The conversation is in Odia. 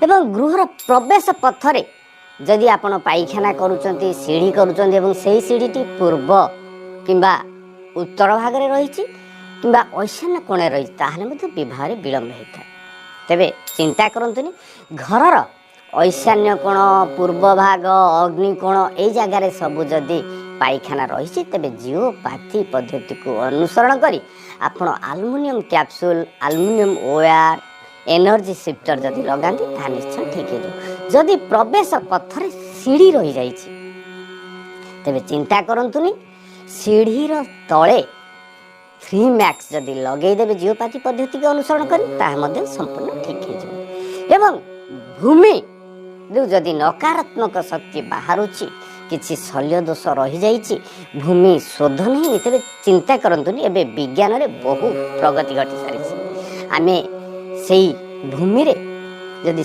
ଏବଂ ଗୃହର ପ୍ରବେଶ ପଥରେ ଯଦି ଆପଣ ପାଇଖାନା କରୁଛନ୍ତି, ସିଢ଼ି କରୁଛନ୍ତି ଏବଂ ସେହି ସିଢ଼ିଟି ପୂର୍ବ କିମ୍ବା ଉତ୍ତର ଭାଗରେ ରହିଛି କିମ୍ବା ଐଶାନ୍ୟ କୋଣରେ ରହିଛି, ତାହେଲେ ମଧ୍ୟ ବିବାହରେ ବିଳମ୍ବ ହୋଇଥାଏ। ତେବେ ଚିନ୍ତା କରନ୍ତୁନି, ଘରର ଐଶାନ୍ୟ କୋଣ, ପୂର୍ବ ଭାଗ, ଅଗ୍ନି କୋଣ ଏଇ ଜାଗାରେ ସବୁ ଯଦି ପାଇଖାନା ରହିଛି, ତେବେ ଜିଓପାଥି ପଦ୍ଧତିକୁ ଅନୁସରଣ କରି ଆପଣ aluminium capsule, aluminium wire, energy shifter ଯଦି ଲଗାନ୍ତି ତାହା ନିଶ୍ଚୟ ଠିକ୍ ହେଇଯିବ। ଯଦି ପ୍ରବେଶ ପଥରେ ସିଢ଼ି ରହିଯାଇଛି, ତେବେ ଚିନ୍ତା କରନ୍ତୁନି, ସିଢ଼ିର ତଳେ 3 ମ୍ୟାକ୍ସ ଯଦି ଲଗେଇଦେବେ ଜିଓପାଥି ପଦ୍ଧତିକୁ ଅନୁସରଣ କରି, ତାହା ମଧ୍ୟ ସମ୍ପୂର୍ଣ୍ଣ ଠିକ୍ ହେଇଯିବ। ଏବଂ ଭୂମିରୁ ଯଦି ନକାରାତ୍ମକ ଶକ୍ତି ବାହାରୁଛି, କିଛି ଶଲ୍ୟ ଦୋଷ ରହିଯାଇଛି, ଭୂମି ଶୋଧନ ହେଇନି, ତେବେ ଚିନ୍ତା କରନ୍ତୁନି, ଏବେ ବିଜ୍ଞାନରେ ବହୁ ପ୍ରଗତି ଘଟି ସାରିଛି। ଆମେ ସେଇ ଭୂମିରେ ଯଦି